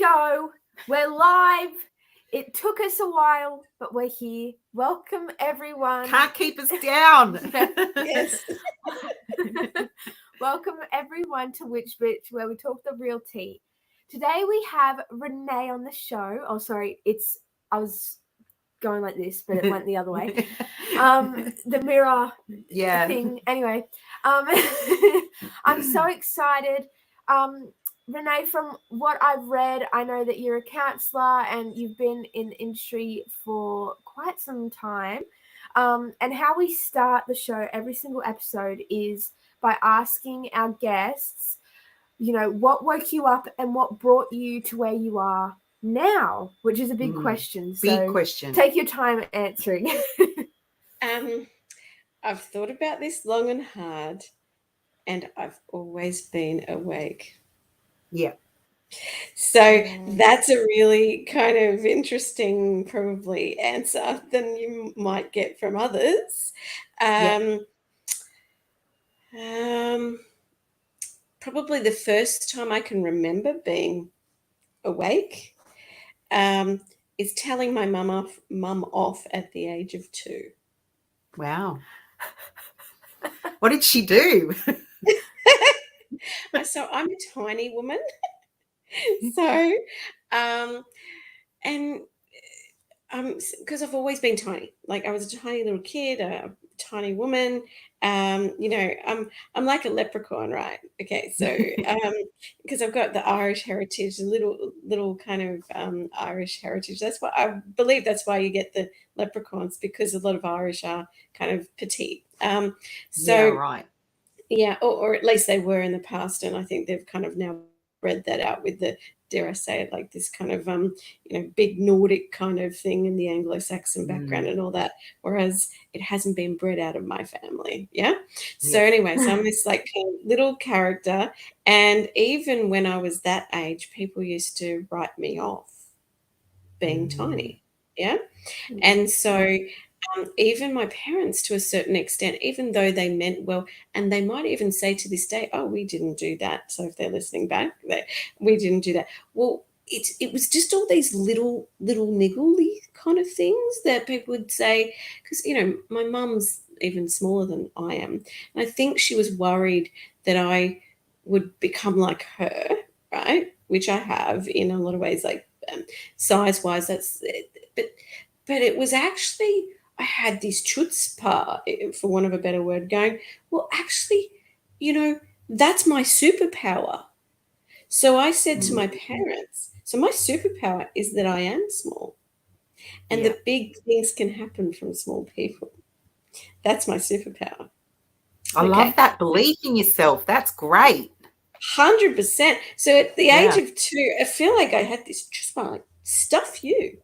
go. We're live. It took us a while, but we're here. Welcome, everyone. Can't keep us down. Yes. Welcome, everyone, to Witch Bitch, where we talk the real tea. Today we have Renee on the show. Oh, sorry. I was going like this, but it went the other way. The mirror thing. Anyway, I'm so excited. Renee, from what I've read, I know that you're a counsellor and you've been in the industry for quite some time. And how we start the show every single episode is by asking our guests, what woke you up and what brought you to where you are now, which is a big question. Big question. Take your time answering. I've thought about this long and hard, and I've always been awake. Yeah. So that's a really kind of interesting, probably, answer than you might get from others. Probably the first time I can remember being awake is telling my mum off at the age of 2. Wow. What did she do? So I'm a tiny woman. So, because I've always been tiny. Like I was a tiny little kid, a tiny woman. I'm like a leprechaun, right? Okay, so because I've got the Irish heritage, a little kind of Irish heritage. That's why I believe that's why you get the leprechauns, because a lot of Irish are kind of petite. Right. Yeah, or at least they were in the past, and I think they've kind of now bred that out with the, dare I say it, like this kind of big Nordic kind of thing in the Anglo-Saxon background and all that, whereas it hasn't been bred out of my family. So anyway, so I'm this like little character, and even when I was that age, people used to write me off being tiny. And so even my parents, to a certain extent, even though they meant well, and they might even say to this day, oh, we didn't do that. So if they're listening back, we didn't do that. Well, it was just all these little niggly kind of things that people would say, because, my mum's even smaller than I am. And I think she was worried that I would become like her, right? Which I have in a lot of ways, like size-wise, but it was actually, I had this chutzpah, for want of a better word, going, well, actually, that's my superpower. So I said to my parents, so my superpower is that I am small, and that big things can happen from small people. That's my superpower. I love that belief in yourself. That's great. 100%. So at the age of 2, I feel like I had this chutzpah, like, stuff you.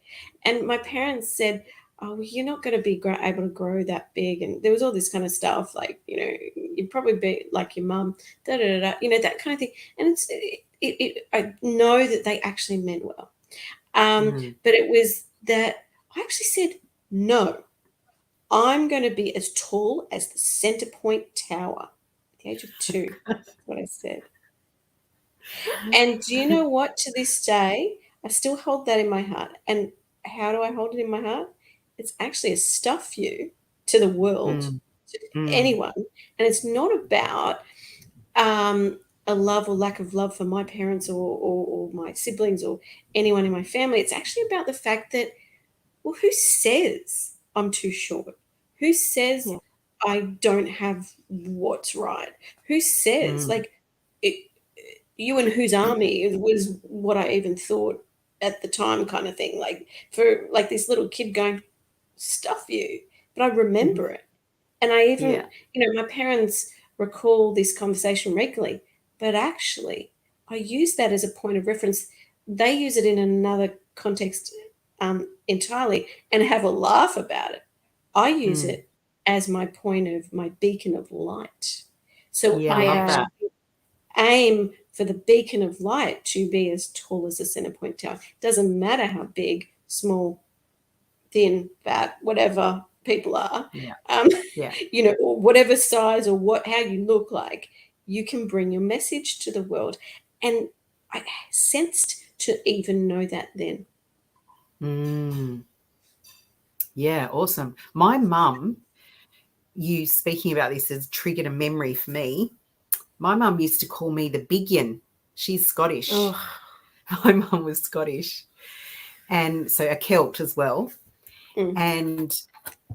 And my parents said, oh, well, you're not going to be able to grow that big. And there was all this kind of stuff, like, you'd probably be like your mum, that kind of thing. And I know that they actually meant well. But it was that I actually said, no, I'm going to be as tall as the Centre Point Tower at the age of 2. That's what I said. And do you know what? To this day, I still hold that in my heart. And how do I hold it in my heart? It's actually a stuff you to the world, to anyone. And it's not about a love or lack of love for my parents or my siblings or anyone in my family. It's actually about the fact that, well, who says I'm too short? Who says I don't have what's right? Who says, like, you and whose army was what I even thought at the time, kind of thing, like for like this little kid going, stuff you, but I remember it. And I even, my parents recall this conversation regularly, but actually I use that as a point of reference. They use it in another context entirely and have a laugh about it. I use it as my beacon of light. So I actually aim for the beacon of light to be as tall as the Centre Point Tower. Doesn't matter how big, small, thin, fat, whatever people are, or whatever size or how you look like, you can bring your message to the world. And I sensed to even know that then. Yeah, awesome. My mum, you speaking about this has triggered a memory for me. My mum used to call me the biggin. She's Scottish. Oh. My mum was Scottish, and so a Celt as well. And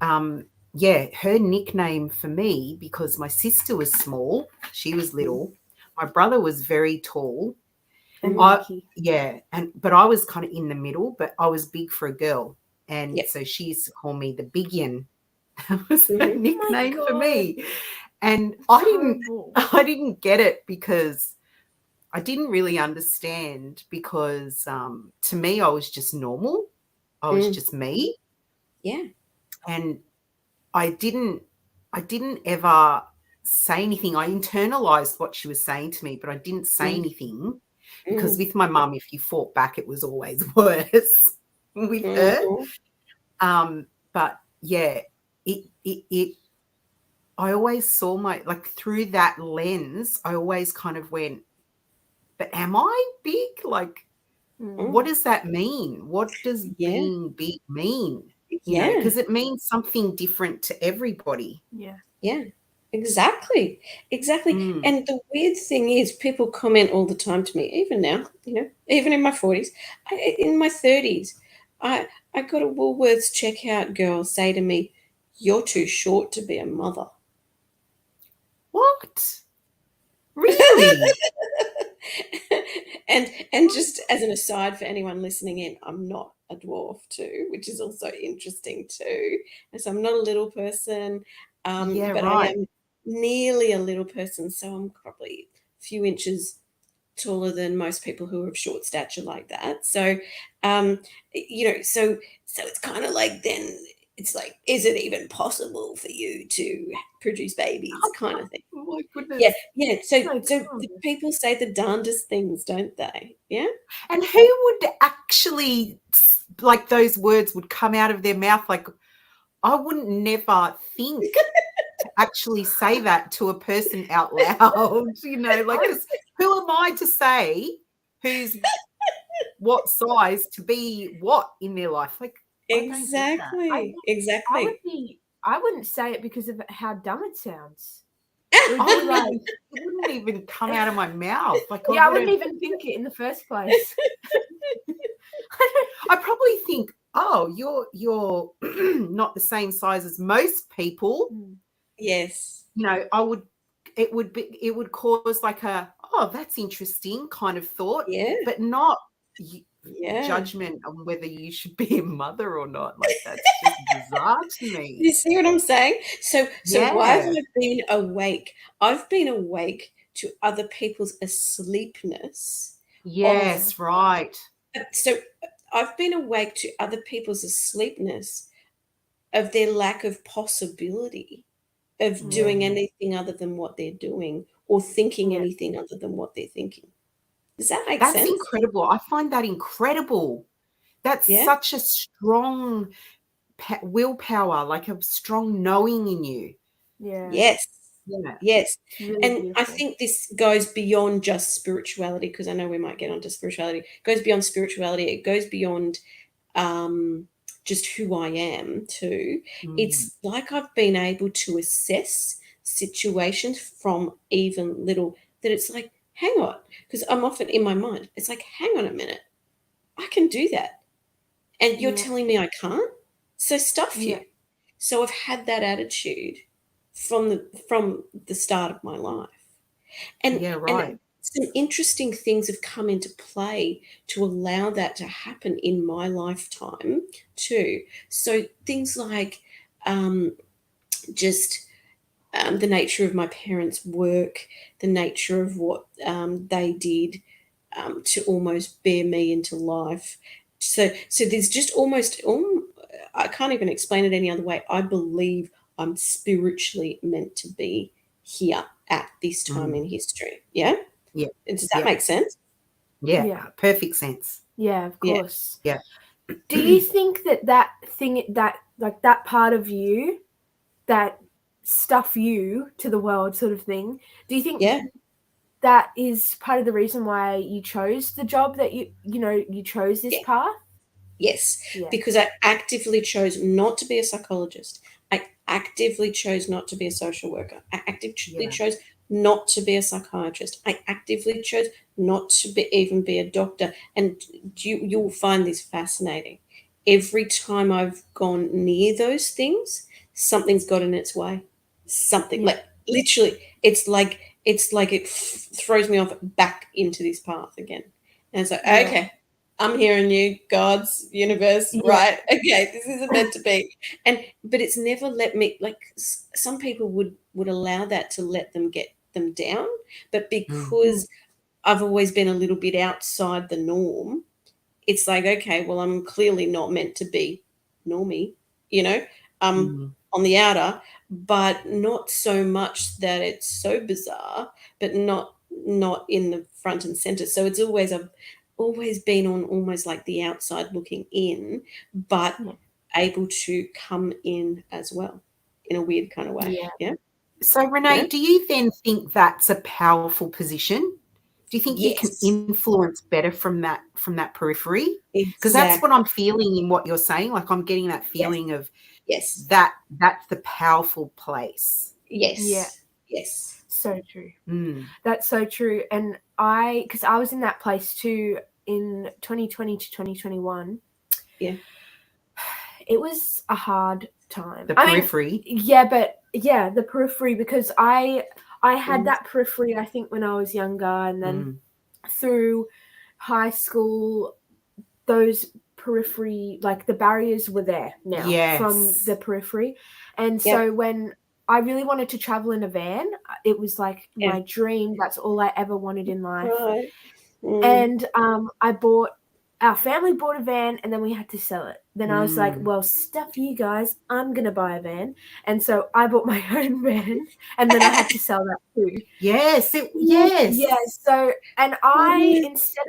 her nickname for me, because my sister was small, she was little, my brother was very tall, and but I was kind of in the middle, but I was big for a girl, and so she used to call me the biggin. That was her nickname for me, and I didn't get it because I didn't really understand, because to me I was just normal. I was just me. Yeah. And I didn't ever say anything. I internalized what she was saying to me, but I didn't say anything, because with my mum, if you fought back, it was always worse with her. But yeah, it I always saw through that lens, I always kind of went, but am I big? Like, what does that mean? What does being big mean? You know, because it means something different to everybody. Yeah, exactly. And the weird thing is, people comment all the time to me, even now, even in my 40s, in my 30s, I got a Woolworths checkout girl say to me, "You're too short to be a mother." What? Really? And just as an aside for anyone listening in, I'm not a dwarf too, which is also interesting too. And so I'm not a little person, but I am nearly a little person. So I'm probably a few inches taller than most people who are of short stature like that. So, so it's kind of like, then it's like, is it even possible for you to produce babies, kind of thing? Oh my goodness. Yeah. So the people say the darndest things, don't they? Yeah. And who would actually, like, those words would come out of their mouth? Like, I wouldn't never think to actually say that to a person out loud, like, 'cause who am I to say who's what size to be what in their life? Like, exactly. I wouldn't say it because of how dumb it sounds. It wouldn't even come out of my mouth. Like, I wouldn't even think it in the first place. I probably think, oh, you're not the same size as most people. Yes. It would cause like a, oh, that's interesting kind of thought, but not judgment on whether you should be a mother or not. Like, that's just bizarre to me. You see what I'm saying? So why have I been awake? I've been awake to other people's asleepness. Yes, right. So I've been awake to other people's asleepness of their lack of possibility of doing anything other than what they're doing, or thinking anything other than what they're thinking. Does that make sense? That's incredible. I find that incredible. That's such a strong willpower, like a strong knowing in you. Yes. Yeah. Yes. Really and beautiful. I think this goes beyond just spirituality, because I know we might get onto spirituality. It goes beyond spirituality. It goes beyond just who I am too. It's like I've been able to assess situations from even little, that it's like, hang on, because I'm often in my mind, it's like, hang on a minute, I can do that. And you're telling me I can't? So stuff you. So I've had that attitude from the start of my life. And some interesting things have come into play to allow that to happen in my lifetime too. So things like just the nature of my parents' work, the nature of what they did to almost bear me into life. So there's just almost, I can't even explain it any other way. I believe I'm spiritually meant to be here at this time in history. Yeah? Yeah. Does that make sense? Yeah. Perfect sense. Yeah, of course. Yeah. Do you think that part of you, that stuff you to the world sort of thing, do you think that is part of the reason why you chose the job that you chose this path? Yes, Yeah. because I actively chose not to be a psychologist. I actively chose not to be a social worker. I actively chose not to be a psychiatrist. I actively chose not to even be a doctor. And you'll find this fascinating. Every time I've gone near those things, something's got in its way. Something like literally, it's like it throws me off back into this path again. And it's like, okay, I'm hearing you, God's universe, right? Okay, this isn't meant to be. But it's never let me, like, some people would allow that to let them get them down, but because I've always been a little bit outside the norm, it's like, okay, well, I'm clearly not meant to be normie, on the outer, but not so much that it's so bizarre, but not in the front and center. So it's always been on almost like the outside looking in, but able to come in as well in a weird kind of way. Yeah. So Renee, do you then think that's a powerful position? Do you think you can influence better from that periphery? Because that's what I'm feeling in what you're saying. Like I'm getting that feeling of that's the powerful place. Yes. So true. That's so true. And because I was in that place too in 2020 to 2021. Yeah. It was a hard time. The periphery. The periphery, because I had that periphery, I think, when I was younger, and then through high school, those periphery, like the barriers were there now from the periphery. And so when I really wanted to travel in a van, it was like my dream. That's all I ever wanted in life. Right. And our family bought a van, and then we had to sell it. Then I was like, well, stuff you guys, I'm going to buy a van. And so I bought my own van, and then I had to sell that too. Yes. So, and instead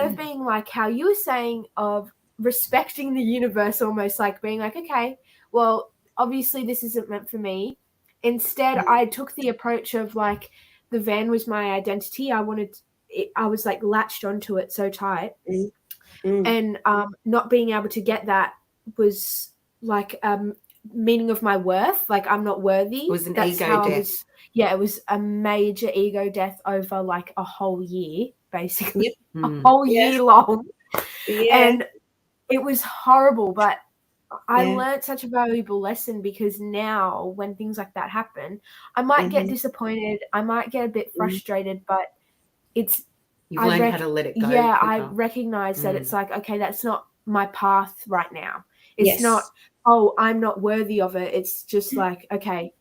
of being like how you were saying, of respecting the universe, almost like being like, okay, well, obviously this isn't meant for me. Instead, I took the approach of like, the van was my identity. I was like latched onto it so tight, and not being able to get that was like meaning of my worth. Like I'm not worthy. It was an ego death. It was a major ego death over like a whole year, basically, a whole year long, and it was horrible. But I learned such a valuable lesson, because now when things like that happen, I might get disappointed. I might get a bit frustrated, but you've learned how to let it go. Yeah, I recognize that it's like, okay, that's not my path right now. It's not, oh, I'm not worthy of it. It's just like, okay,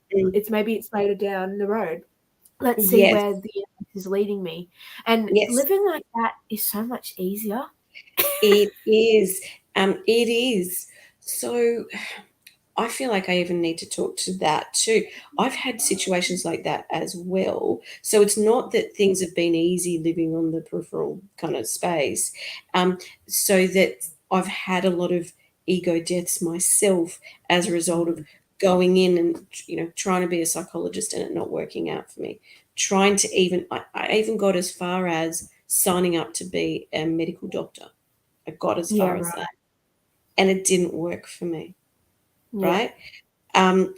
maybe it's later down the road. Let's see where the universe is leading me. And living like that is so much easier. It is. It is. So I feel like I even need to talk to that too. I've had situations like that as well. So it's not that things have been easy living on the peripheral kind of space. So that I've had a lot of ego deaths myself as a result of going in and, trying to be a psychologist and it not working out for me. Trying to I even got as far as signing up to be a medical doctor. I got as far as that. And it didn't work for me. Right. And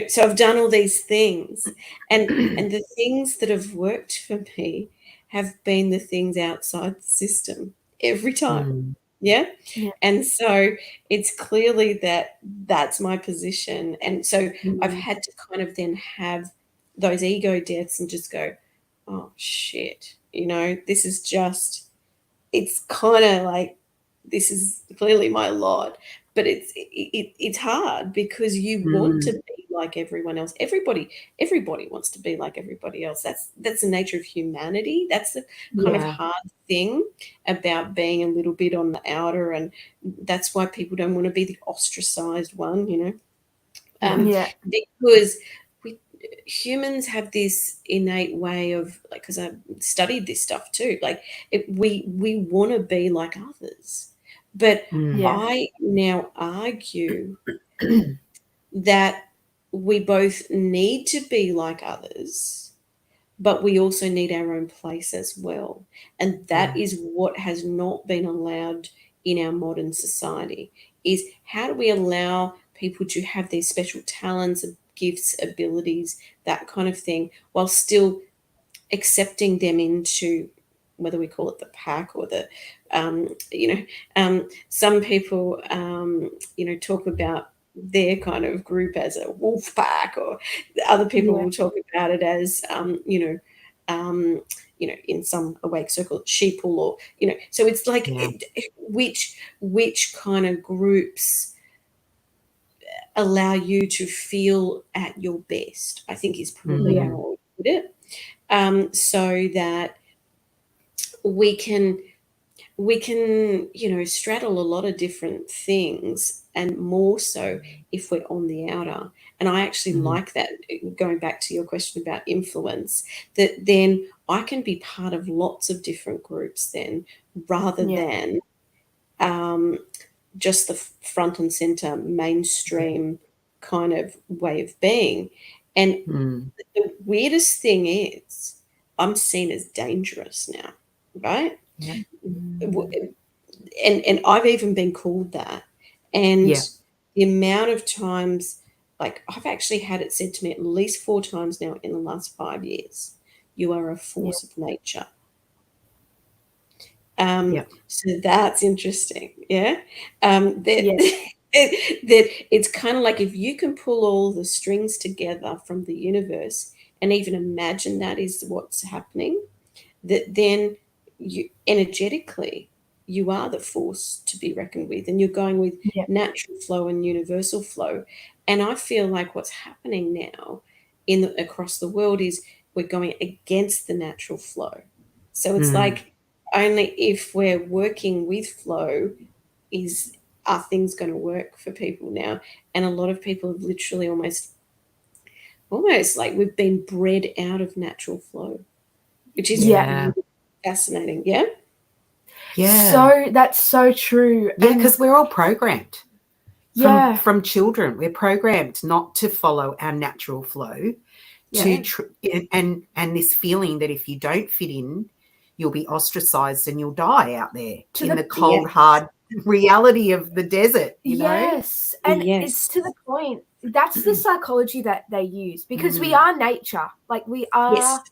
so I've done all these things, and the things that have worked for me have been the things outside the system every time. And so it's clearly that's my position. And so I've had to kind of then have those ego deaths and just go, oh shit, this is just, it's kind of like, this is clearly my lot. But it's hard, because you want to be like everyone else. Everybody wants to be like everybody else. That's the nature of humanity. That's the kind of hard thing about being a little bit on the outer, and that's why people don't want to be the ostracized one, because humans have this innate way of, like, because I studied this stuff too, like we want to be like others. But I now argue that we both need to be like others, but we also need our own place as well. And that is what has not been allowed in our modern society, is how do we allow people to have these special talents, gifts, abilities, that kind of thing, while still accepting them into, whether we call it the pack or the, some people, talk about their kind of group as a wolf pack, or other people will talk about it as, in some awake circle, sheeple, or, so it's like which kind of groups allow you to feel at your best, I think is probably how I would put it. So that we can straddle a lot of different things, and more so if we're on the outer. And I actually like that, going back to your question about influence, that then I can be part of lots of different groups then, rather than just the front and center mainstream kind of way of being. And the weirdest thing is, I'm seen as dangerous now, right? Yeah. And I've even been called that. And the amount of times, like, I've actually had it said to me at least 4 times now in the last 5 years, you are a force of nature. So that's interesting. That it's kind of like, if you can pull all the strings together from the universe and even imagine that is what's happening, that then you energetically, you are the force to be reckoned with, and you're going with natural flow and universal flow. And I feel like what's happening now across the world is we're going against the natural flow. So it's like, only if we're working with flow are things going to work for people now. And a lot of people have literally almost like we've been bred out of natural flow, which is really fascinating. So that's so true. Because we're all programmed. From children, we're programmed not to follow our natural flow, and this feeling that if you don't fit in, you'll be ostracized and you'll die out there in the cold, hard reality of the desert, you know? And it's to the point, that's the psychology that they use, because we are nature. Like, we are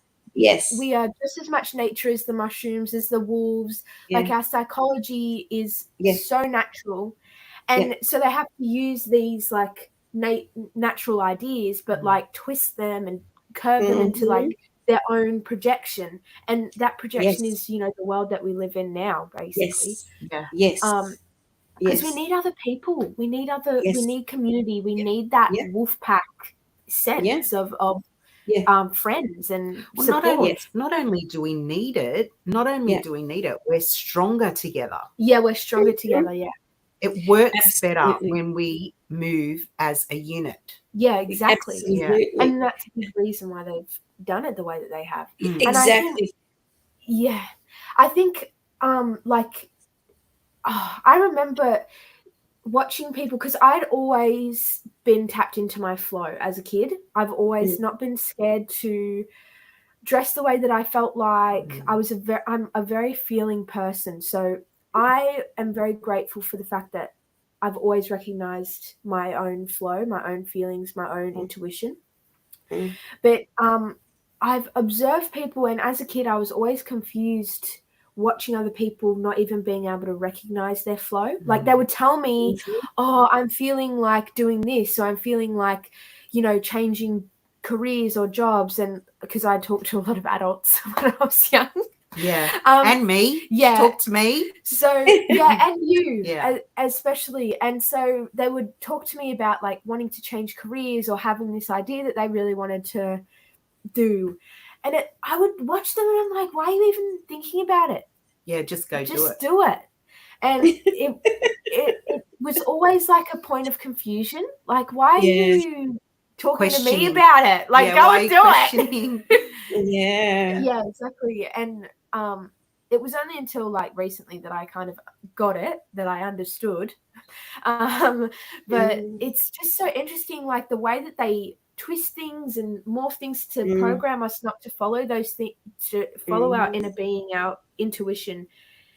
we are just as much nature as the mushrooms, as the wolves. Like, our psychology is so natural. And so they have to use these like natural ideas, but like twist them and curve them into like their own projection. And that projection is, the world that we live in now, basically. Because we need other people. We need we need community. We need that wolf pack sense of friends and support. Not only do we need it, we're stronger together. We're stronger together. It works better when we move as a unit. Yeah, exactly. And that's a big reason why they've done it the way that they have. Exactly. I think I remember watching people, because I'd always been tapped into my flow as a kid. I've always not been scared to dress the way that I felt like. I'm a very feeling person. So I am very grateful for the fact that I've always recognized my own flow, my own feelings, my own intuition. But I've observed people, and as a kid, I was always confused watching other people not even being able to recognize their flow. Like, they would tell me, oh, I'm feeling like doing this, or I'm feeling like, changing careers or jobs. And because I talked to a lot of adults when I was young. And me. Talk to me. So and you especially. And so they would talk to me about like wanting to change careers or having this idea that they really wanted to do. And I would watch them and I'm like, why are you even thinking about it? Just do it. Just do it. And it was always like a point of confusion. Like, why are you talking to me about it? Like, go and do it. Yeah, exactly. And it was only until like recently that I kind of got it, that I understood. But it's just so interesting, like the way that they twist things and morph things to program us not to follow those things, to follow our inner being, our intuition,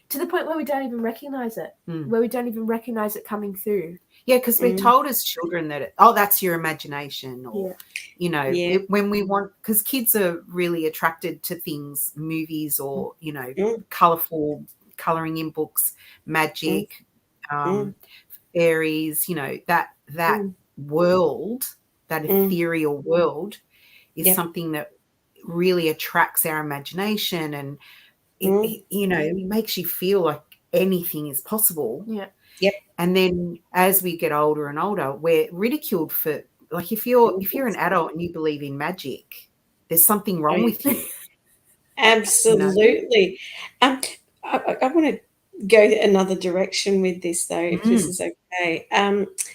to the point where we don't even recognize it, where we don't even recognize it coming through. Yeah, because we're told as children that, that's your imagination, or, you know, when we want, because kids are really attracted to things, movies, or, you know, colourful, colouring in books, magic, fairies, you know, that world, that ethereal world is something that really attracts our imagination, and it, you know, it makes you feel like anything is possible. And then as we get older and older, we're ridiculed for, like, if you're an adult and you believe in magic, there's something wrong with you. Absolutely. I want to go another direction with this, though, if this is okay.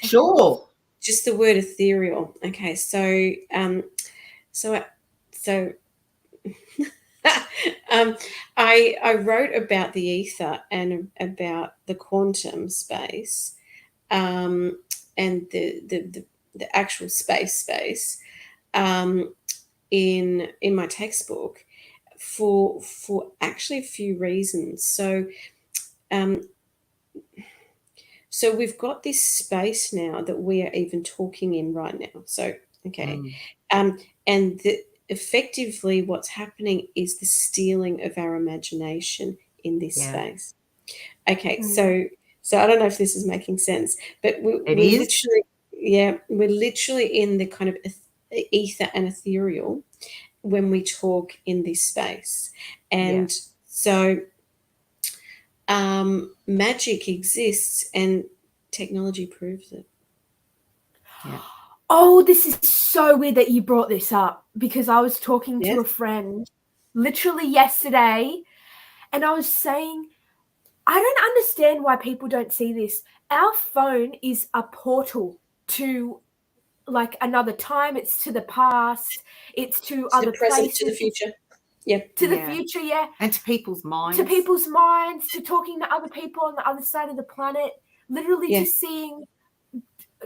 Sure. Just the word ethereal. Okay, so I wrote about the ether and about the quantum space, and the actual space in my textbook for actually a few reasons. So we've got this space now that we are even talking in right now. So and effectively what's happening is the stealing of our imagination in this space. Okay, so I don't know if this is making sense, but we're literally in the kind of ether and ethereal when we talk in this space. And so magic exists and technology proves it. Oh, this is so weird that you brought this up, because I was talking to a friend literally yesterday, and I was saying, I don't understand why people don't see this. Our phone is a portal to, like, another time. It's to the past. It's to other the present, places. to the future. To the future, and to people's minds. To talking to other people on the other side of the planet. Literally just seeing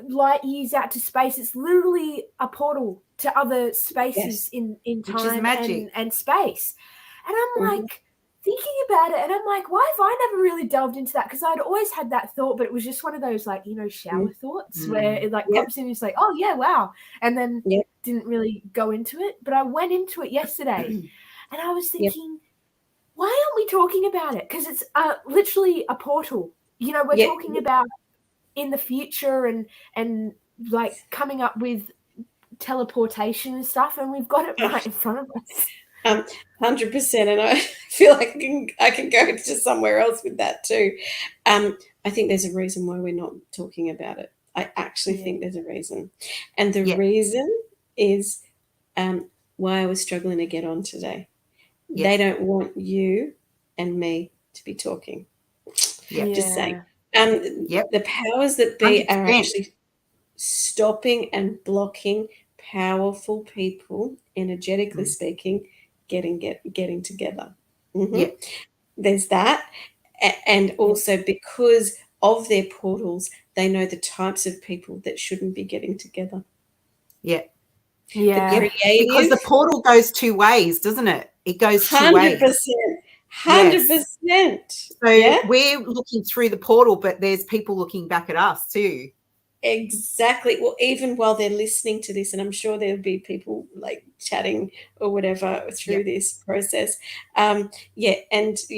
light years out to space. It's literally a portal to other spaces in time and space. And I'm like thinking about it, and I'm like, why have I never really delved into that? Because I'd always had that thought, but it was just one of those, like, you know, shower thoughts where it like pops in and it's like, oh yeah, wow, and then didn't really go into it. But I went into it yesterday, and I was thinking, why aren't we talking about it? Because it's literally a portal. You know, we're talking about in the future and like coming up with teleportation and stuff, and we've got it right in front of us. 100%, and I feel like I can go to somewhere else with that too. I think there's a reason why we're not talking about it. I actually think there's a reason, and the reason is why I was struggling to get on today. They don't want you and me to be talking. Just saying. The powers that be 100%. Are actually stopping and blocking powerful people, energetically speaking, getting together. There's that, and also because of their portals, they know the types of people that shouldn't be getting together. Because the portal goes two ways, doesn't it? It goes 2 ways. 100%. So we're looking through the portal, but there's people looking back at us too. Exactly. Well, even while they're listening to this, and I'm sure there'll be people like chatting or whatever through this process. And you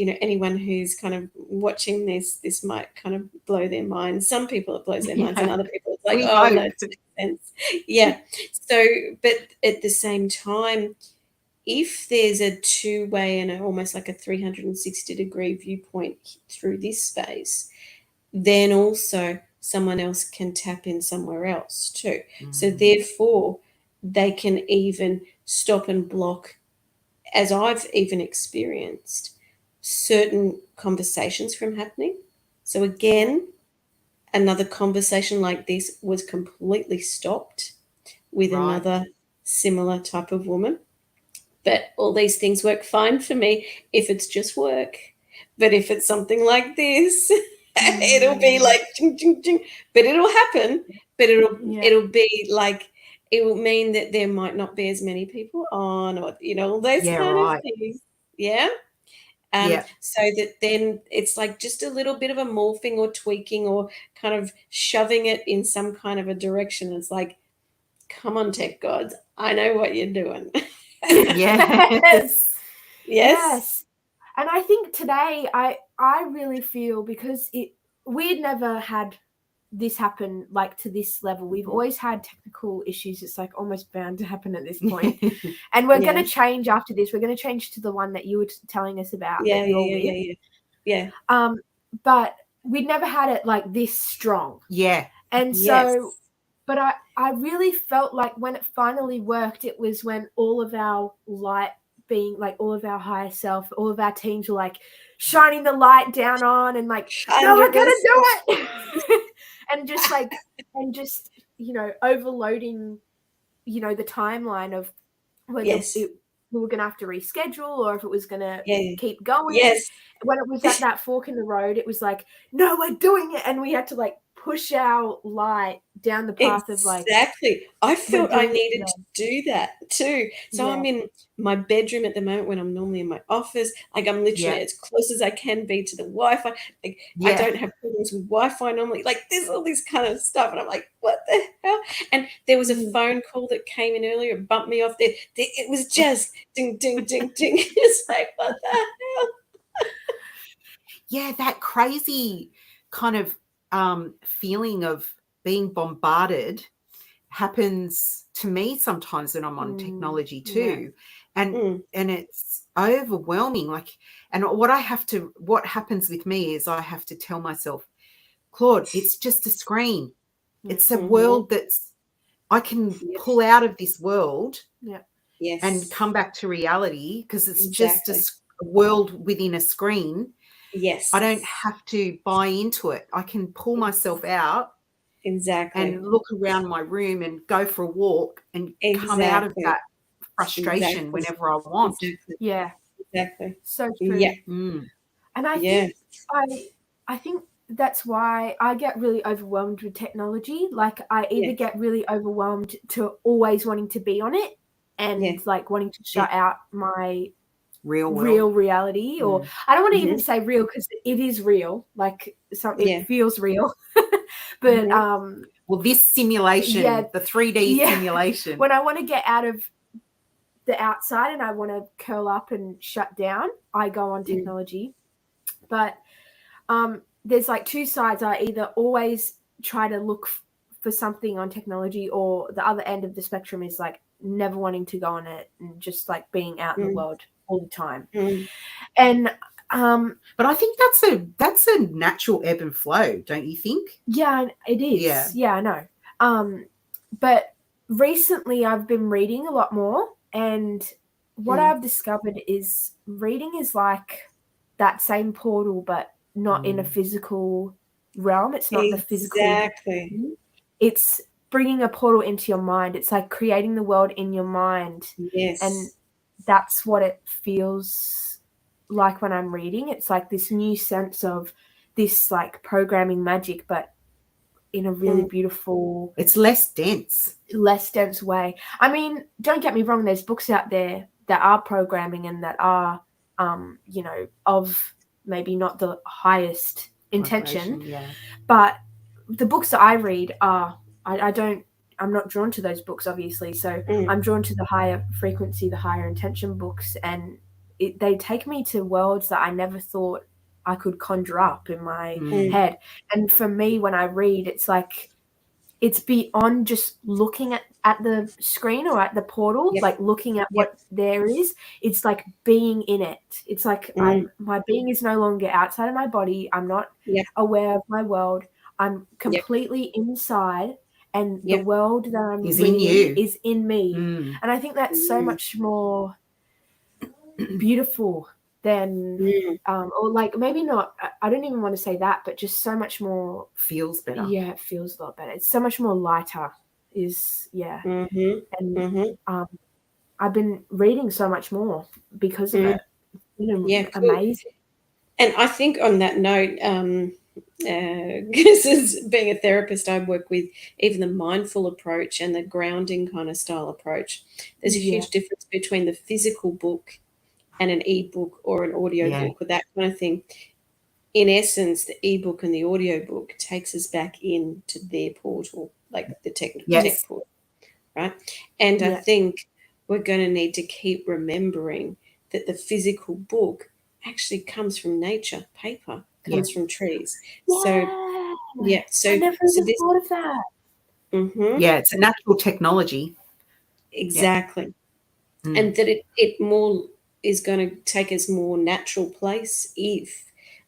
know, anyone who's kind of watching this might kind of blow their minds. Some people it blows their minds, and other people it's like, oh no, it makes sense. So, but at the same time, if there's a two-way and almost like a 360-degree viewpoint through this space, then also someone else can tap in somewhere else too. So therefore, they can even stop and block, as I've even experienced, certain conversations from happening. So again, another conversation like this was completely stopped with another similar type of woman. But all these things work fine for me if it's just work. But if it's something like this, it'll be like ching, ching, ching. But it'll happen. But it'll be like it will mean that there might not be as many people on, or all those Yeah, kind of right. things. Yeah. Yeah. So that then it's like just a little bit of a morphing or tweaking or kind of shoving it in some kind of a direction. It's like, come on, tech gods, I know what you're doing. Yes. Yes. And I think today I really feel, because we'd never had this happen like to this level. We've always had technical issues. It's like almost bound to happen at this point. And we're going to change after this. We're going to change to the one that you were telling us about that you're with. Yeah. But we'd never had it like this strong. Yeah. And so, but I really felt like when it finally worked, it was when all of our light being, like all of our higher self, all of our teams were like shining the light down on and like, 100%. no, we're going to do it. And just like, overloading, the timeline of whether we were going to have to reschedule or if it was going to keep going. Yes. When it was at that fork in the road, it was like, no, we're doing it. And we had to like push our light down the path of like. Exactly. I felt I needed to do that too. So I'm in my bedroom at the moment when I'm normally in my office. Like I'm literally as close as I can be to the Wi-Fi. Like I don't have problems with Wi-Fi normally. Like there's all this kind of stuff. And I'm like, what the hell? And there was a phone call that came in earlier. It bumped me off there. It was just ding, ding, ding, ding. It's like, what the hell? Yeah, that crazy kind of feeling of being bombarded happens to me sometimes when I'm on technology too. And it's overwhelming. Like, and what happens with me is I have to tell myself, Claude, it's just a screen. It's a world that's, I can pull out of this world and come back to reality, because it's just a world within a screen. Yes. I don't have to buy into it. I can pull myself out and look around my room and go for a walk and come out of that frustration whenever I want. Yeah. Exactly. So true. Yeah. And I think that's why I get really overwhelmed with technology. Like I either get really overwhelmed to always wanting to be on it and like wanting to shut out my real reality, or I don't want to even say real, because it is real, like it feels real. But well, this simulation, the 3D simulation, when I want to get out of the outside and I want to curl up and shut down, I go on technology. But there's like two sides. I either always try to look for something on technology, or the other end of the spectrum is like never wanting to go on it and just like being out in the world all the time. And but I think that's a natural ebb and flow, don't you think? Yeah, it is. Yeah, I know. But recently I've been reading a lot more, and what I've discovered is reading is like that same portal, but not in a physical realm. It's not the physical. Exactly. It's bringing a portal into your mind. It's like creating the world in your mind. Yes. And that's what it feels like when I'm reading. It's like this new sense of this like programming magic, but in a really beautiful, it's less dense way. I mean, don't get me wrong, there's books out there that are programming and that are of maybe not the highest intention, but the books that I read are, I'm not drawn to those books, obviously. So I'm drawn to the higher frequency, the higher intention books, and they take me to worlds that I never thought I could conjure up in my head. And for me, when I read, it's like it's beyond just looking at the screen or at the portal, like looking at what there is. It's like being in it. It's like my being is no longer outside of my body. I'm not aware of my world. I'm completely inside. And the world that I'm reading is in me. And I think that's so much more beautiful than, or like maybe not, I don't even want to say that, but just so much more. Feels better. Yeah, it feels a lot better. It's so much more lighter And I've been reading so much more because of it. It's been amazing. And I think on that note, Because as being a therapist, I work with even the mindful approach and the grounding kind of style approach. There's a huge difference between the physical book and an ebook or an audio book or that kind of thing. In essence, the ebook and the audio book takes us back into their portal, like the tech portal, right? And I think we're going to need to keep remembering that the physical book actually comes from nature, paper comes from trees. So I never even thought of that. Yeah, it's a natural technology. Exactly. And that it more is going to take us more natural place if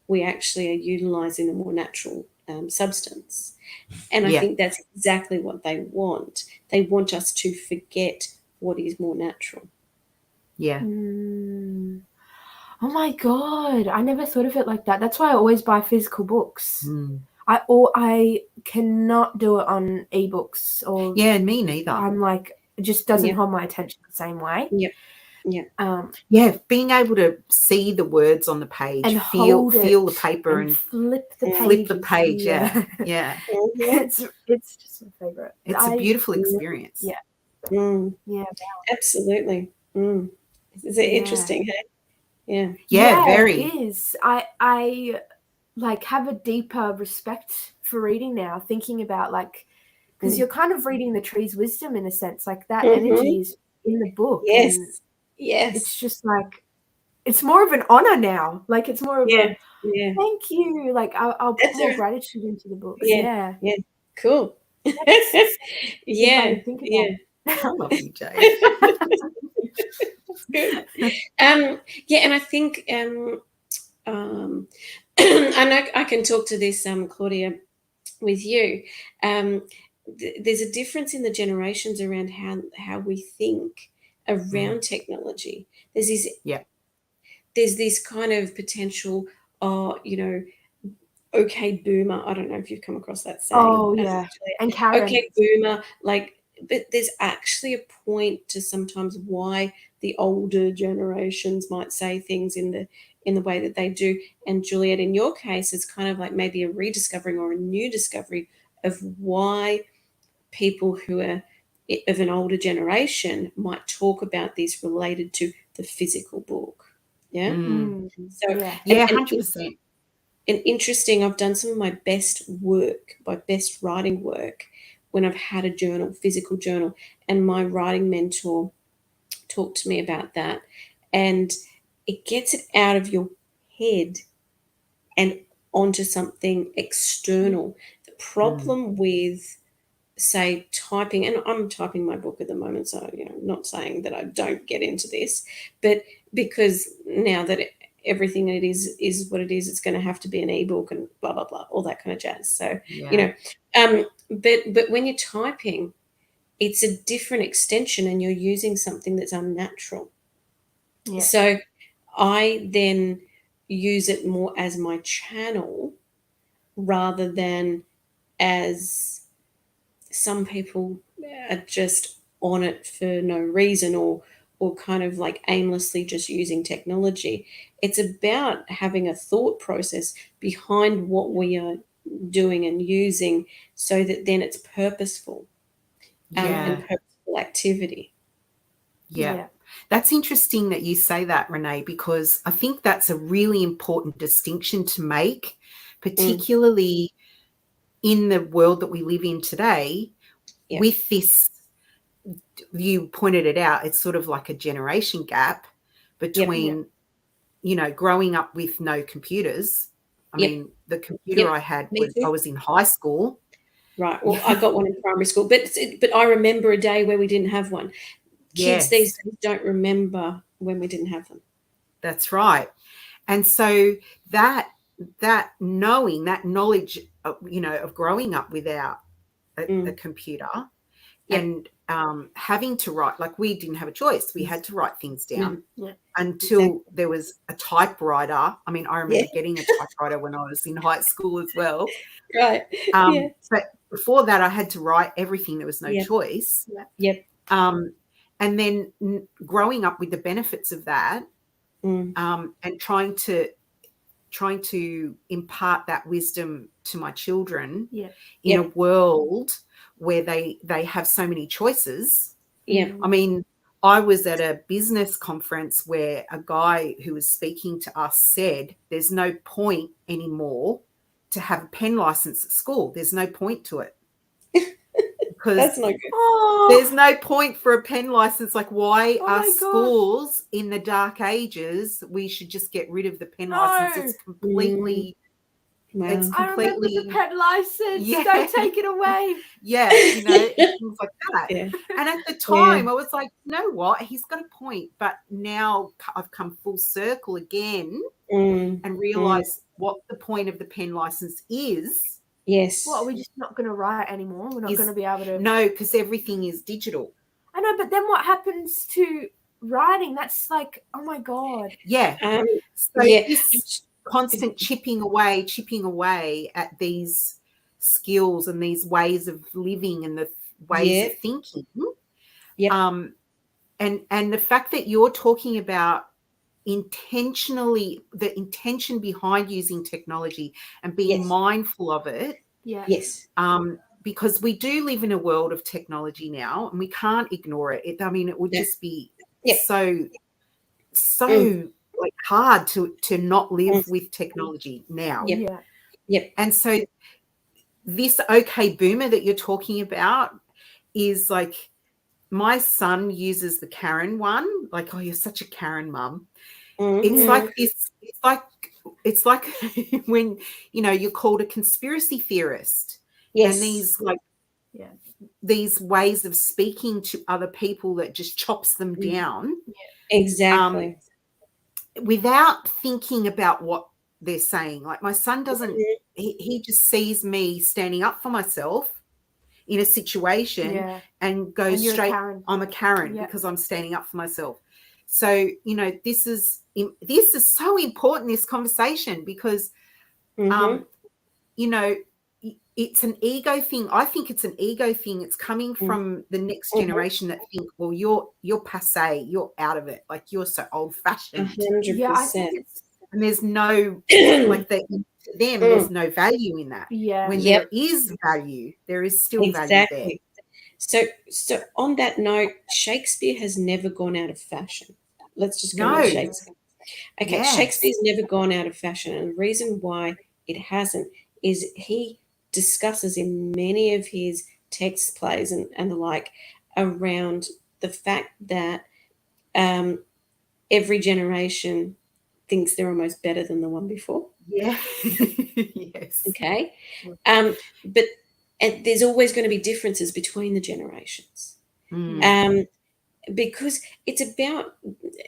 we actually are utilizing a more natural substance. And I think that's exactly what they want. They want us to forget what is more natural. Yeah. Oh my God, I never thought of it like that. That's why I always buy physical books. I cannot do it on ebooks or me neither. I'm like, it just doesn't hold my attention the same way. Being able to see the words on the page and feel the paper and flip the page. It's just my favorite. It's a beautiful experience. Absolutely. Is it interesting? Hey? Very. It is. I like have a deeper respect for reading now, thinking about like, because you're kind of reading the tree's wisdom in a sense, like that energy is in the book. Yes. It's just like, it's more of an honor now. Like it's more of a thank you. Like I'll put more gratitude into the books. Yeah. Cool. I love you, Jade. That's good. And I think I know I can talk to this, Claudia, with you. There's a difference in the generations around how we think around technology. There's this kind of potential, okay boomer. I don't know if you've come across that saying. Oh yeah, and Karen. Okay boomer, but there's actually a point to sometimes why the older generations might say things in the way that they do. And Juliet, in your case, it's kind of like maybe a rediscovering or a new discovery of why people who are of an older generation might talk about this related to the physical book. Yeah. So 100%. And interesting, I've done some of my best writing work when I've had a journal, physical journal, and my writing mentor talked to me about that. And it gets it out of your head and onto something external. The problem with, say, typing, and I'm typing my book at the moment, so I'm not saying that I don't get into this, but because now that everything it is what it is, it's going to have to be an ebook and blah blah blah, all that kind of jazz. So but when you're typing, it's a different extension, and you're using something that's unnatural. Yeah. So I then use it more as my channel rather than as some people are just on it for no reason or kind of like aimlessly just using technology. It's about having a thought process behind what we are doing and using so that then it's purposeful and purposeful activity. Yeah. That's interesting that you say that, Renee, because I think that's a really important distinction to make, particularly in the world that we live in today with this. You pointed it out, it's sort of like a generation gap between, growing up with no computers. I mean, the computer I had when I was in high school. Right. Well, I got one in primary school, but I remember a day where we didn't have one. Kids these days don't remember when we didn't have them. That's right. And so that knowing, that knowledge, of growing up without a computer and having to write, like we didn't have a choice. We had to write things down until there was a typewriter. I mean, I remember getting a typewriter when I was in high school as well. Right. But before that, I had to write everything. There was no choice. And then growing up with the benefits of that and trying to trying to impart that wisdom to my children Yeah. in a world where they have so many choices. Yeah. I mean, I was at a business conference where a guy who was speaking to us said there's no point anymore to have a pen license at school. There's no point to it. Because That's not good. there's no point for a pen license. Like, why Oh are my God. schools in the dark ages? We should just get rid of the pen license. It's completely. Wow. It's I remember the completely. pen license. Yeah. Don't take it away. Yeah, you know, and things like that. Yeah. And at the time, I was like, you know what? He's got a point. But now I've come full circle again and realised what the point of the pen license is. Yes. What, are we just not going to write anymore? We're not going to be able to. No, because everything is digital. I know, but then what happens to writing? That's like, oh my God. Yeah. So this constant chipping away at these skills and these ways of living and the ways of thinking. And the fact that you're talking about intentionally, the intention behind using technology and being mindful of it. Yeah. Yes. Because we do live in a world of technology now and we can't ignore it. I mean, it would just be so like hard to not live with technology now. Yep. And so this okay boomer that you're talking about is like, my son uses the Karen one, like, oh, you're such a Karen mum. It's like this, it's like when, you know, you're called a conspiracy theorist. Yes. And these like these ways of speaking to other people that just chops them down. Exactly. Without thinking about what they're saying. Like, my son doesn't, he just sees me standing up for myself in a situation and goes straight, I'm a Karen because I'm standing up for myself. So, you know, this is so important, this conversation, because, you know, it's an ego thing. I think it's an ego thing. It's coming from the next generation that think, well, you're passé, you're out of it. Like, you're so old fashioned. 100%. Yeah, I think and there's no, like, to them, there's no value in that. Yeah. When there is value, there is still value there. So on that note, Shakespeare has never gone out of fashion. Let's just go with Shakespeare. Okay, Shakespeare's never gone out of fashion. And the reason why it hasn't is he discusses in many of his text plays and the like around the fact that every generation thinks they're almost better than the one before. Yeah. Yes. Okay. But there's always going to be differences between the generations. Because it's about,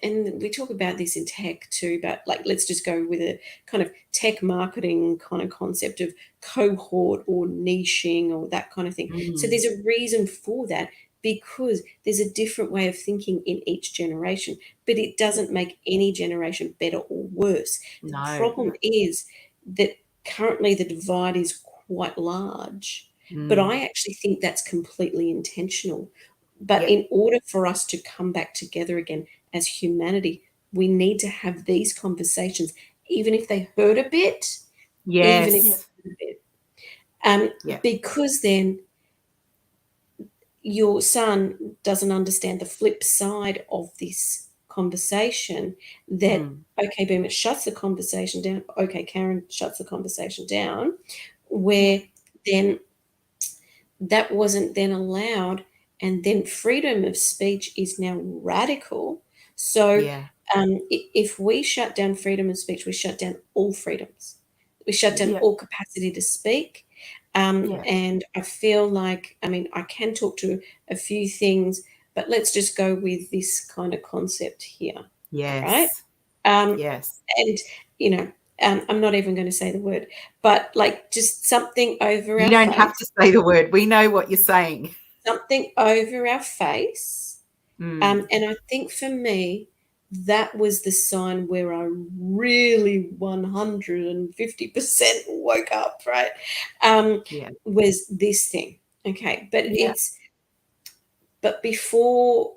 and we talk about this in tech too, but like, let's just go with a kind of tech marketing kind of concept of cohort or niching or that kind of thing. So there's a reason for that, because there's a different way of thinking in each generation, but it doesn't make any generation better or worse. The problem is that currently the divide is quite large, but I actually think that's completely intentional. But in order for us to come back together again as humanity, we need to have these conversations, even if they hurt a bit. Yes. Even if they hurt a bit. Because then your son doesn't understand the flip side of this conversation, that, okay, boom, it shuts the conversation down. Okay, Karen shuts the conversation down, where then that wasn't then allowed. And then freedom of speech is now radical. So if we shut down freedom of speech, we shut down all freedoms. We shut down all capacity to speak. And I feel like, I mean, I can talk to a few things, but let's just go with this kind of concept here. Yes. Right? Yes. And, you know, I'm not even going to say the word, but like just something over our face. You don't have to say the word. We know what you're saying. Something over our face. And I think for me, that was the sign where I really 150% woke up, right? Was this thing. Okay. But before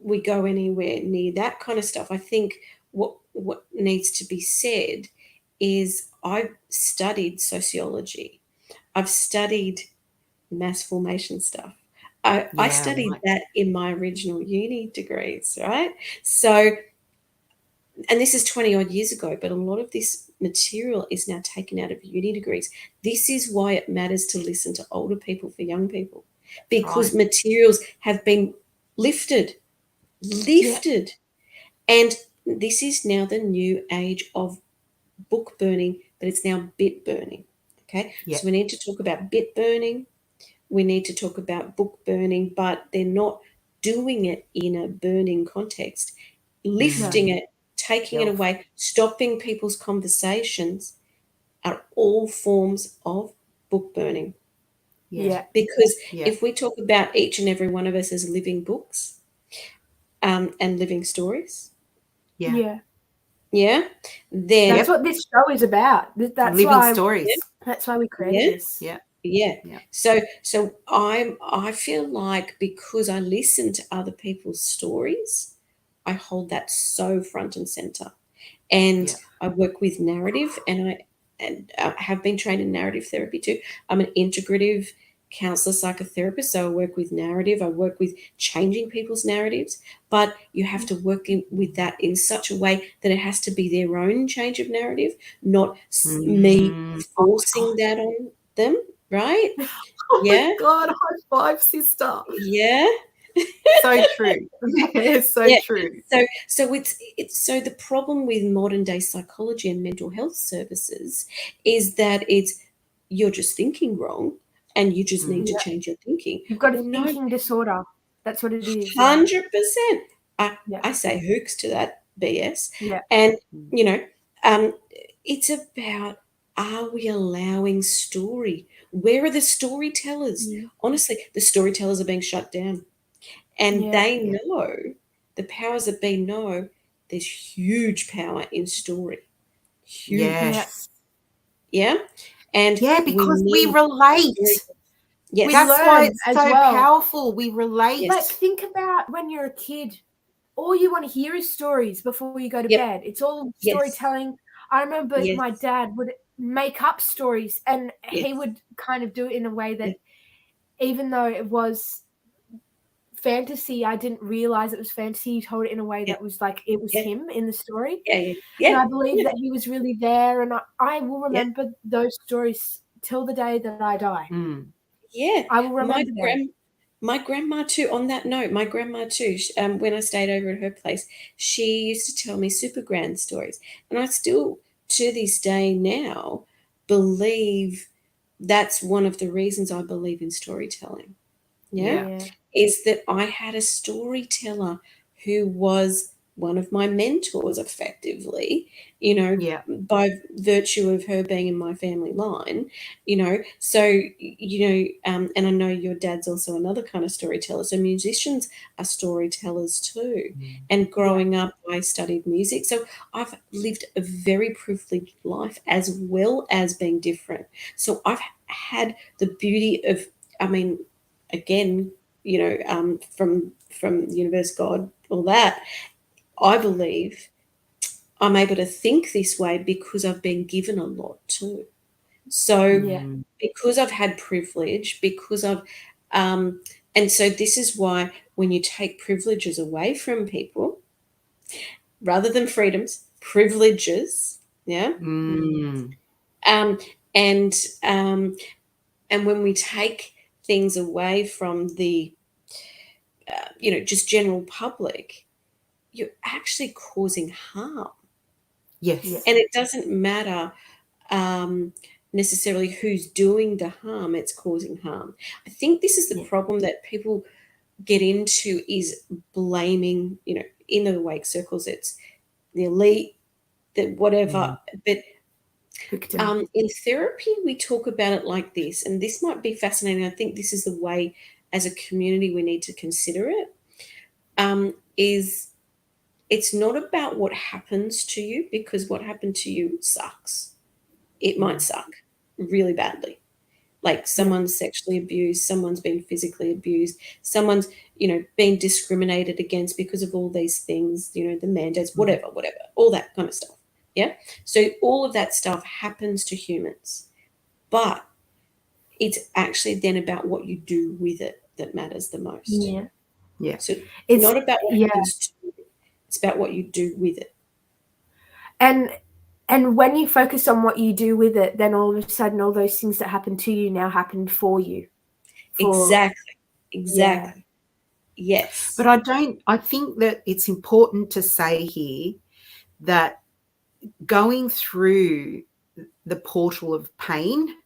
we go anywhere near that kind of stuff, I think what needs to be said is I've studied sociology. I've studied mass formation stuff. I studied that in my original uni degrees, right? So, and this is 20 odd years ago, but a lot of this material is now taken out of uni degrees. This is why it matters to listen to older people for young people, because materials have been lifted. And this is now the new age of book burning, but it's now bit burning. Okay. So we need to talk about bit burning. We need to talk about book burning, but they're not doing it in a burning context. Lifting it, taking it away, stopping people's conversations are all forms of book burning. Because if we talk about each and every one of us as living books and living stories, then that's what this show is about. That's living why stories. That's why we created this. So I feel like because I listen to other people's stories, I hold that so front and center. And I work with narrative, and I have been trained in narrative therapy too. I'm an integrative counsellor psychotherapist, so I work with narrative. I work with changing people's narratives, but you have to work with that in such a way that it has to be their own change of narrative, not me forcing that on them, right? Oh my God, high five, sister. Yeah. So true. It's so true. So it's so the problem with modern day psychology and mental health services is that you're just thinking wrong and you just need to change your thinking. You've got a thinking disorder. That's what it is. 100%. I say hooks to that BS. And it's about, are we allowing story? Where are the storytellers? Honestly, the storytellers are being shut down. And they know, the powers that be know, there's huge power in story. Huge. And because we relate. That's why it's so powerful. We relate. Like, think about when you're a kid, all you want to hear is stories before you go to bed. It's all storytelling. I remember my dad would make up stories, and he would kind of do it in a way that even though it was fantasy, I didn't realize it was fantasy. He told it in a way that was like it was him in the story. And I believe that he was really there, and I will remember those stories till the day that I die. I will remember my grandma too, on that note, my grandma too, when I stayed over at her place, she used to tell me super grand stories. And I still, to this day now, believe that's one of the reasons I believe in storytelling. Is that I had a storyteller who was one of my mentors effectively, by virtue of her being in my family line, so, and I know your dad's also another kind of storyteller. So musicians are storytellers too. And growing up, I studied music. So I've lived a very privileged life as well as being different. So I've had the beauty of, again, from universe, God, all that, I believe I'm able to think this way because I've been given a lot too. So because I've had privilege, because I've and so this is why when you take privileges away from people, rather than freedoms, privileges, and when we take things away from the just general public, you're actually causing harm. And it doesn't matter necessarily who's doing the harm, it's causing harm. I think this is the problem that people get into, is blaming, in the wake circles, it's the elite, the whatever. But in therapy, we talk about it like this, and this might be fascinating. I think this is the way as a community we need to consider it, is it's not about what happens to you, because what happened to you sucks. It might suck really badly. Like someone's sexually abused, someone's been physically abused, someone's, been discriminated against because of all these things, the mandates, whatever, all that kind of stuff. Yeah. So all of that stuff happens to humans, but it's actually then about what you do with it that matters the most. Yeah. Yeah. So It's not about what yeah. happens to you, it's about what you do with it. And when you focus on what you do with it, then all of a sudden all those things that happened to you now happened for you. Exactly. Yeah. Yes. But I think that it's important to say here that going through the portal of pain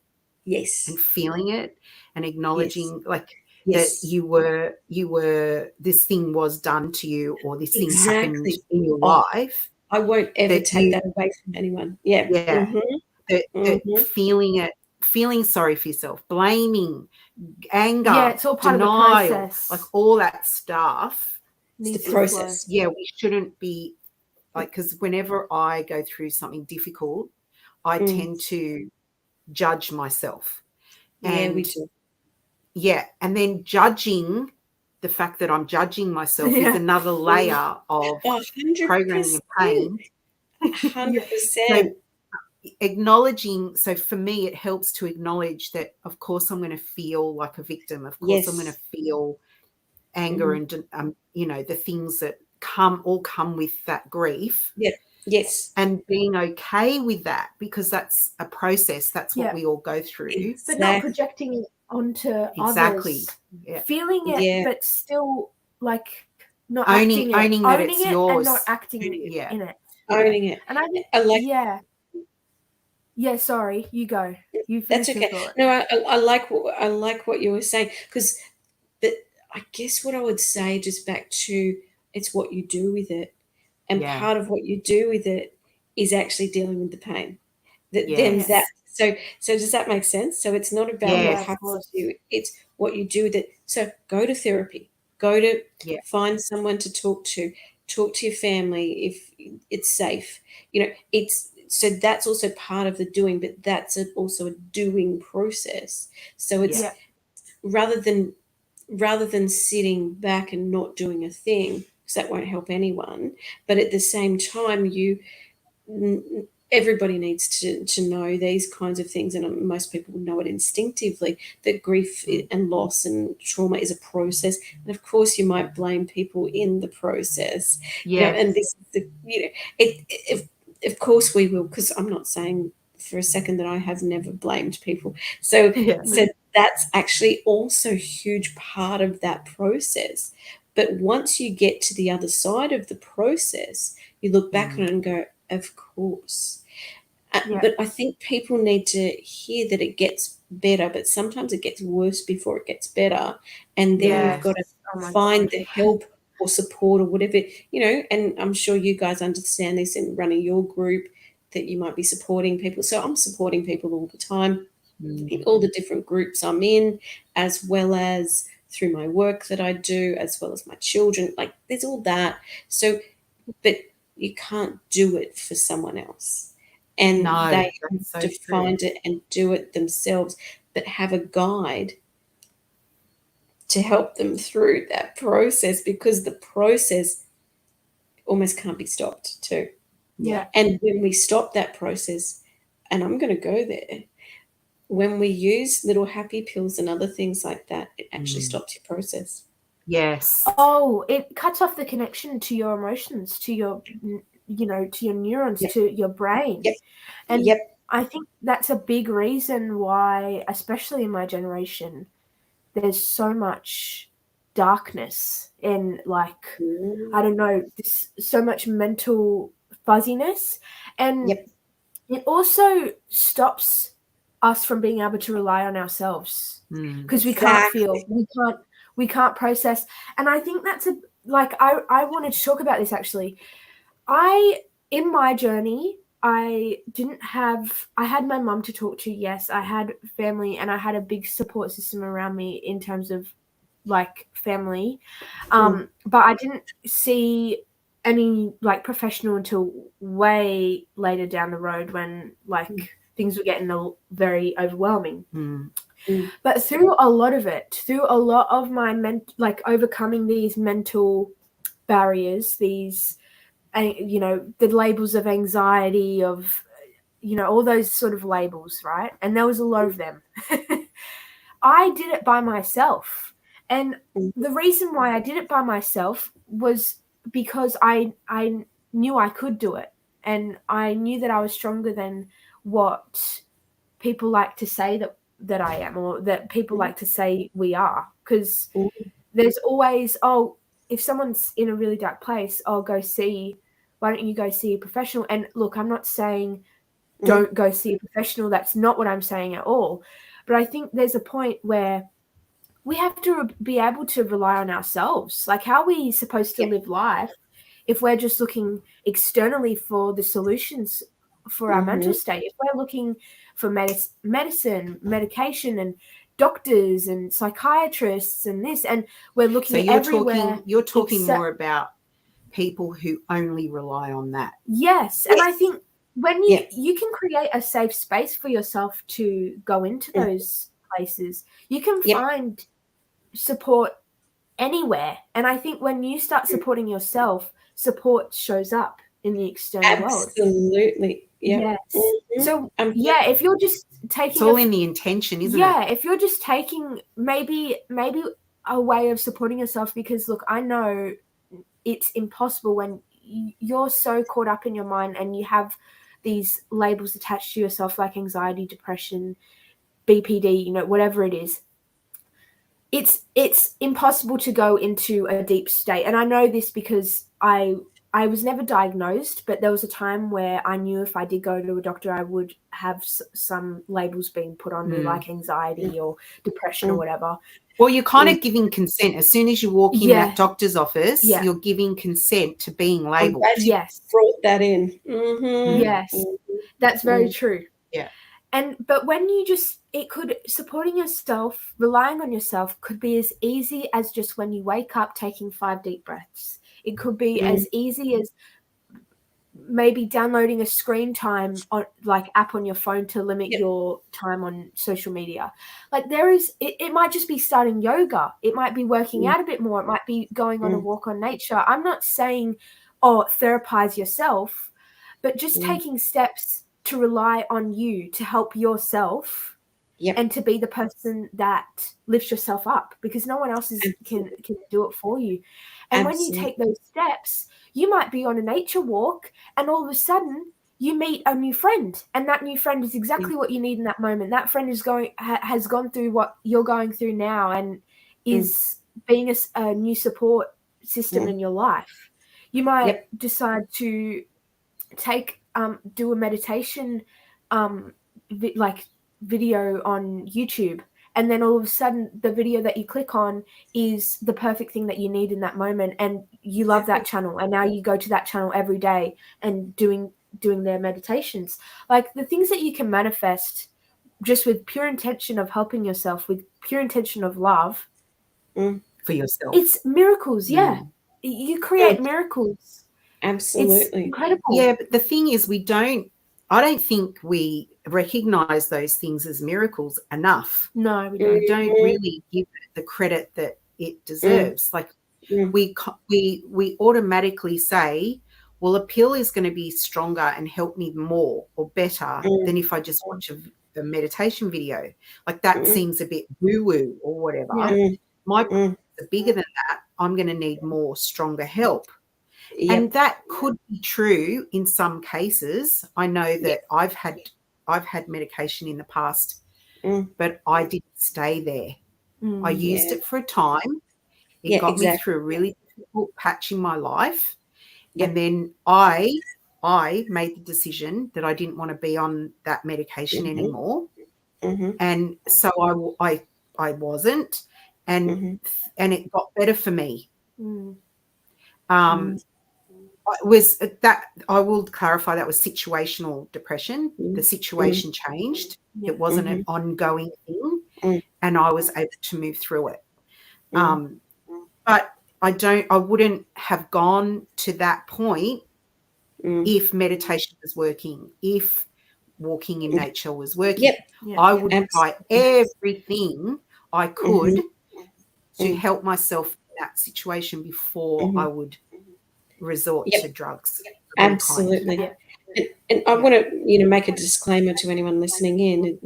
Yes. and feeling it and acknowledging like Yes. that you were this thing was done to you, or this thing happened Exactly. in your Oh, life. I won't ever that take you- that away from anyone. Yeah. Yeah. Mhm. That feeling it, feeling sorry for yourself, blaming, anger, Yeah, it's all part of the denial, process. like all that stuff. It's Needs the to process. flow. Yeah, we shouldn't be like, because whenever I go through something difficult, I tend to judge myself. Yeah, we And do. yeah, and then judging, the fact that I'm judging myself is another layer of Oh, 100%. programming and pain. 100%. So acknowledging, so for me, it helps to acknowledge that, of course, I'm going to feel like a victim. Of course, I'm going to feel anger and, the things that come with that grief. Yeah. Yes. And being okay with that, because that's a process. That's what we all go through. Exactly. But not projecting it onto others. Yeah. Feeling it, but still like not owning that it's it yours, and not acting in it. Owning it. And I think, yeah, sorry, you go. You finish That's your okay. thought. No, I like what you were saying, because I guess what I would say, just back to, it's what you do with it, and part of what you do with it is actually dealing with the pain. So does that make sense? So it's not about what happens to you; it's what you do with it. So go to therapy. Go to find someone to talk to. Talk to your family if it's safe. So that's also part of the doing, but that's also a doing process. So it's rather than sitting back and not doing a thing, because that won't help anyone. But at the same time, everybody needs to know these kinds of things, and most people know it instinctively, that grief and loss and trauma is a process. And of course, you might blame people in the process. And this is of course we will, because I'm not saying for a second that I have never blamed people. So that's actually also a huge part of that process. But once you get to the other side of the process, you look back on it and go, of course. But I think people need to hear that it gets better, but sometimes it gets worse before it gets better. And then you've got to find the help or support or whatever, and I'm sure you guys understand this in running your group, that you might be supporting people. So I'm supporting people all the time in all the different groups I'm in, as well as through my work that I do, as well as my children. Like, there's all that. So, but you can't do it for someone else. And they have to find it and do it themselves, but have a guide to help them through that process, because the process almost can't be stopped too. Yeah. And when we stop that process, and I'm going to go there, when we use little happy pills and other things like that, it actually stops your process. Yes. Oh, it cuts off the connection to your emotions, to your, to your neurons, to your brain. And I think that's a big reason why, especially in my generation, there's so much darkness and I don't know, so much mental fuzziness. And it also stops us from being able to rely on ourselves, because we can't feel, we can't process. And I think that's I wanted to talk about this actually. In my journey, I had my mum to talk to. Yes, I had family, and I had a big support system around me in terms of family. But I didn't see any professional until way later down the road, when things were getting very overwhelming. But through a lot of my overcoming these mental barriers, these you know, the labels of anxiety, of, you know, all those sort of labels, right? And there was a lot of them. I did it by myself. And the reason why I did it by myself was because I knew I could do it. And I knew that I was stronger than what people like to say that I am, or that people like to say we are. Because there's always, oh, if someone's in a really dark place, why don't you go see a professional? And look, I'm not saying don't go see a professional. That's not what I'm saying at all. But I think there's a point where we have to be able to rely on ourselves. Like, how are we supposed to live life if we're just looking externally for the solutions for our mental state? If we're looking for medicine, medication, and doctors and psychiatrists and this, and we're looking everywhere. You're talking more about people who only rely on that. Yes. And I think when you can create a safe space for yourself to go into those places, you can find support anywhere. And I think when you start supporting yourself, support shows up in the external world. Absolutely. Yes. So if you're just taking, it's all in the intention, isn't it? Yeah, if you're just taking maybe a way of supporting yourself, because look, I know it's impossible when you're so caught up in your mind and you have these labels attached to yourself, like anxiety, depression, BPD, you know, whatever it is. It's impossible to go into a deep state. And I know this because I was never diagnosed, but there was a time where I knew if I did go to a doctor, I would have some labels being put on me, like anxiety or depression or whatever. Well, you're kind of giving consent. As soon as you walk in that doctor's office, you're giving consent to being labelled. Yes. Brought that in. Yes, that's very true. Yeah. But when you supporting yourself, relying on yourself could be as easy as just when you wake up, taking 5 deep breaths. It could be as easy as maybe downloading a screen time app on your phone to limit your time on social media. Like it might just be starting yoga. It might be working out a bit more. It might be going on a walk on nature. I'm not saying, therapize yourself, but just taking steps to rely on you to help yourself and to be the person that lifts yourself up, because no one else can do it for you. And when you take those steps, you might be on a nature walk and all of a sudden you meet a new friend, and that new friend is exactly what you need in that moment. That friend has gone through what you're going through now and is being a new support system in your life. You might decide to do a meditation video on YouTube, and then all of a sudden the video that you click on is the perfect thing that you need in that moment, and you love that channel, and now you go to that channel every day and doing their meditations. Like, the things that you can manifest just with pure intention of helping yourself, with pure intention of love for yourself, it's miracles. You create miracles. Absolutely. It's incredible. But the thing is, I don't think we recognize those things as miracles enough. No, we don't. We don't really give it the credit that it deserves. Like, we automatically say, well, a pill is going to be stronger and help me more or better than if I just watch a meditation video. Like, that seems a bit woo-woo or whatever. My problems are bigger than that. I'm going to need more stronger help. And that could be true in some cases. I know that I've had medication in the past, but I didn't stay there. I used it for a time. It got me through a really difficult patch in my life. And then I made the decision that I didn't want to be on that medication anymore. And so I wasn't, and it got better for me. Was that, I will clarify, that was situational depression. The situation changed. It wasn't an ongoing thing, and I was able to move through it. But I wouldn't have gone to that point if meditation was working, if walking in nature was working. I would try everything I could to help myself in that situation before I would resort Yep. to drugs. of any kind. Absolutely. Yeah. And I want to, make a disclaimer to anyone listening in.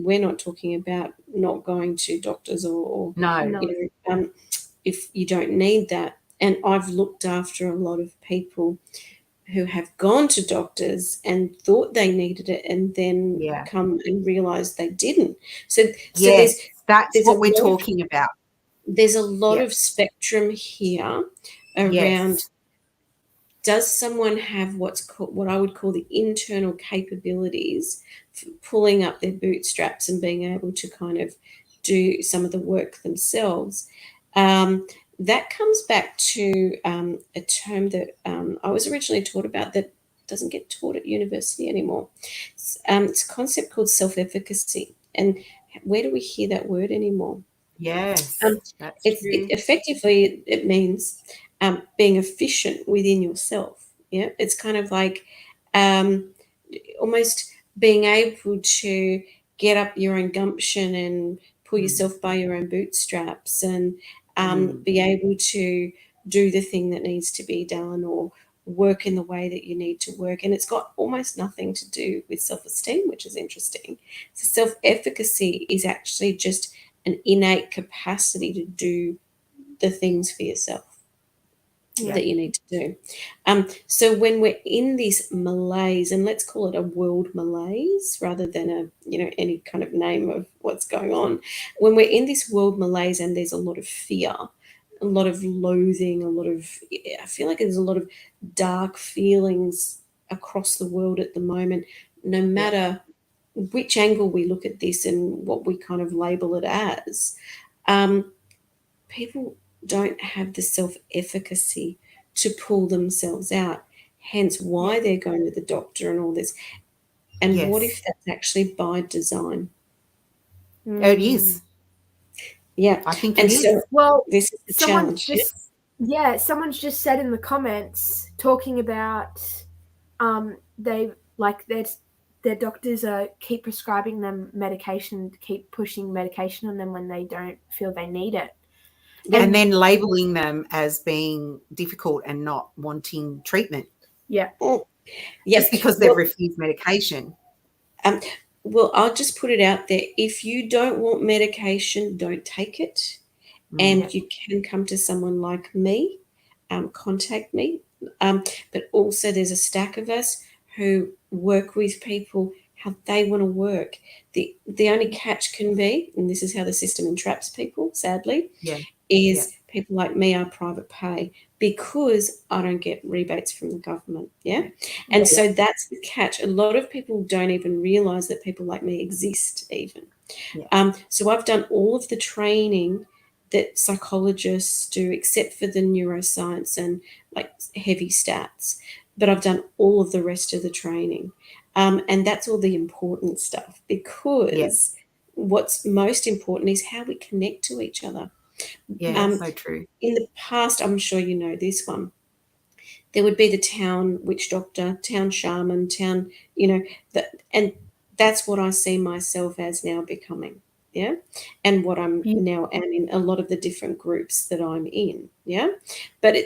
We're not talking about not going to doctors or No. if you don't need that. And I've looked after a lot of people who have gone to doctors and thought they needed it, and then come and realize they didn't. So Yes, that's there's what a we're lot of- talking about. There's a lot Yep. of spectrum here around. Yes. Does someone have what I would call the internal capabilities for pulling up their bootstraps and being able to kind of do some of the work themselves? That comes back to a term that I was originally taught about that doesn't get taught at university anymore. It's a concept called self-efficacy. And where do we hear that word anymore? Yes, that's true. Effectively, it means being efficient within yourself. Yeah, it's kind of like almost being able to get up your own gumption and pull yourself by your own bootstraps and be able to do the thing that needs to be done or work in the way that you need to work. And it's got almost nothing to do with self-esteem, which is interesting. So self-efficacy is actually just an innate capacity to do the things for yourself that you need to do. So when we're in this malaise, and let's call it a world malaise rather than any kind of name of what's going on, when we're in this world malaise and there's a lot of fear, a lot of loathing, I feel like there's a lot of dark feelings across the world at the moment, no matter which angle we look at this and what we kind of label it as. People don't have the self-efficacy to pull themselves out, hence why they're going to the doctor and all this. And what if that's actually by design? It is. Yeah, I think and it is. so Well, this is the challenge. Someone's just said in the comments talking about their doctors keep prescribing them medication, keep pushing medication on them when they don't feel they need it. And then labeling them as being difficult and not wanting treatment. Yeah. Just because they've refused medication. Well, I'll just put it out there. If you don't want medication, don't take it. And you can come to someone like me, contact me. But also there's a stack of us who work with people how they want to work. The only catch can be, and this is how the system entraps people, sadly, is people like me are private pay because I don't get rebates from the government. And so that's the catch. A lot of people don't even realize that people like me exist even. So I've done all of the training that psychologists do except for the neuroscience and like heavy stats, but I've done all of the rest of the training. And that's all the important stuff, because what's most important is how we connect to each other. So true. In the past, I'm sure you know this one, there would be the town witch doctor, town shaman, and that's what I see myself as now becoming. And what I'm now am in a lot of the different groups that I'm in. But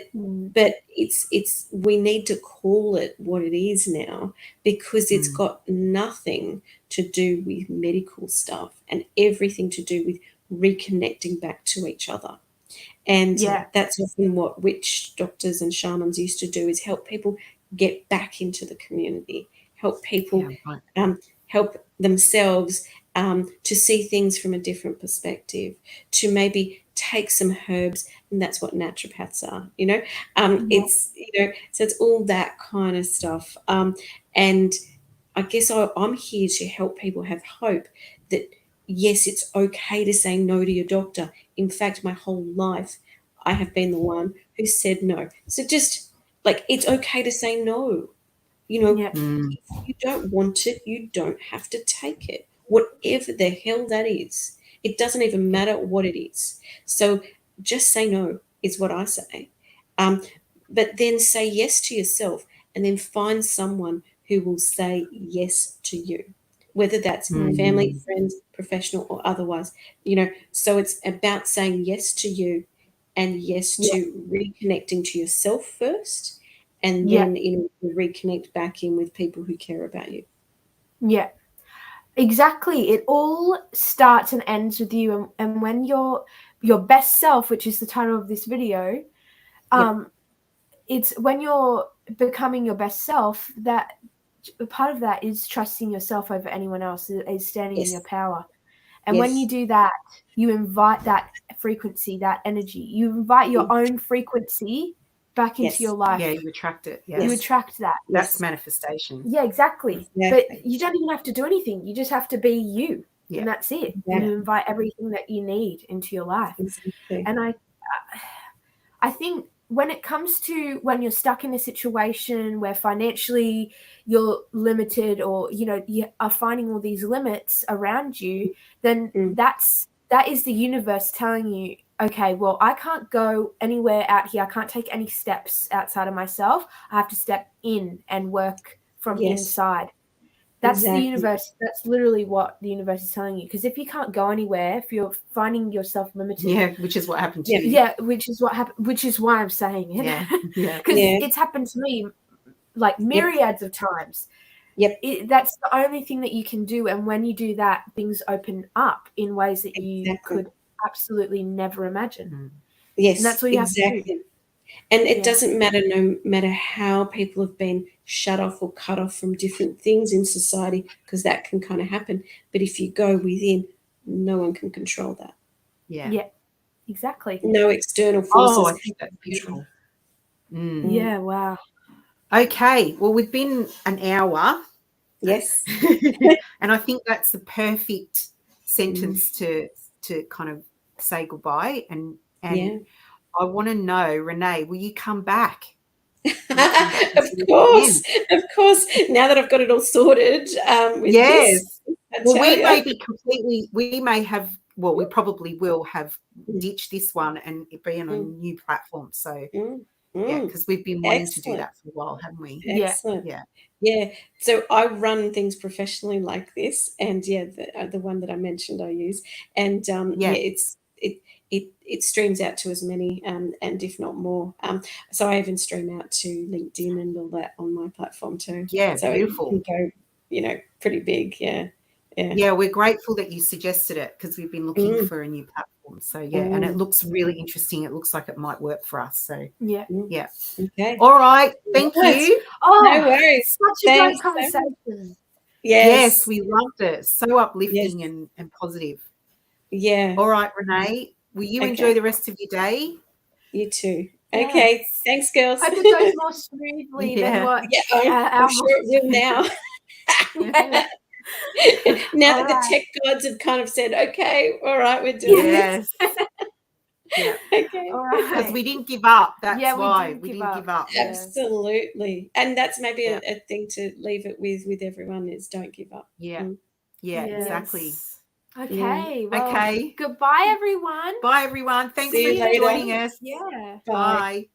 it's we need to call it what it is now, because it's got nothing to do with medical stuff and everything to do with reconnecting back to each other. And that's often what witch doctors and shamans used to do, is help people get back into the community, help people help themselves to see things from a different perspective, to maybe take some herbs, and that's what naturopaths are, it's, so it's all that kind of stuff. And I guess I'm here to help people have hope that, yes, it's okay to say no to your doctor. In fact, my whole life, I have been the one who said no. So just like, it's okay to say no. If you don't want it, you don't have to take it. Whatever the hell that is, it doesn't even matter what it is. So just say no is what I say. But then say yes to yourself, and then find someone who will say yes to you, whether that's family, friends, professional, or otherwise. So it's about saying yes to you and yes to reconnecting to yourself first, and then reconnect back in with people who care about you. Yeah, exactly. It all starts and ends with you, and when your best self, which is the title of this video, it's when you're becoming your best self, that part of that is trusting yourself over anyone else, is standing in your power. And when you do that, you invite that frequency, that energy. You invite your own frequency back into your life. Yeah, you attract it. Yeah. You attract that. That's manifestation. Yeah, exactly. But you don't even have to do anything. You just have to be you. Yeah. And that's it. And you invite everything that you need into your life. Exactly. And I think when it comes to when you're stuck in a situation where financially you're limited, or you are finding all these limits around you, then that is the universe telling you, okay, well, I can't go anywhere out here. I can't take any steps outside of myself. I have to step in and work from inside. That's the universe. That's literally what the universe is telling you. Because if you can't go anywhere, if you're finding yourself limited, which is what happened to you. Yeah, which is what happened. Which is why I'm saying it. Because it's happened to me like myriads of times. That's the only thing that you can do, and when you do that, things open up in ways that you could absolutely never imagine. Yes, and that's what you have to do. And it doesn't matter, no matter how people have been shut off or cut off from different things in society, because that can kind of happen. But if you go within, no one can control that. Yeah, exactly. No external forces. Oh, I think that's beautiful. Yeah, wow. Okay, well, we've been an hour. Yes. And I think that's the perfect sentence to kind of say goodbye. And I want to know, Renee, will you come back? Of course. Now that I've got it all sorted. With this, well, we probably will have ditched this one and be on a new platform. So because we've been wanting to do that for a while, haven't we? Excellent. Yeah. So I run things professionally like this, and the one that I mentioned I use, and it streams out to as many and if not more. So I even stream out to LinkedIn and all that on my platform too. Yeah, so beautiful. It can go, pretty big. Yeah, we're grateful that you suggested it, because we've been looking for a new platform. So and it looks really interesting. It looks like it might work for us. So Okay. All right. Thank you. Oh, no worries. Such a great conversation. Yes, we loved it. So uplifting and positive. Yeah. All right, Renee. Will you enjoy the rest of your day? You too. Okay. Thanks, girls. Hope it goes more smoothly than what. I'm sure it will now. Now that the tech gods have kind of said, okay, all right, we're doing this. Okay. All right. Because we didn't give up. That's why we didn't give up. Absolutely. And that's maybe a thing to leave it with everyone is don't give up. Exactly. Okay. Well, goodbye, everyone. Bye, everyone. Thanks See for you later. joining us. Yeah. Bye. Bye.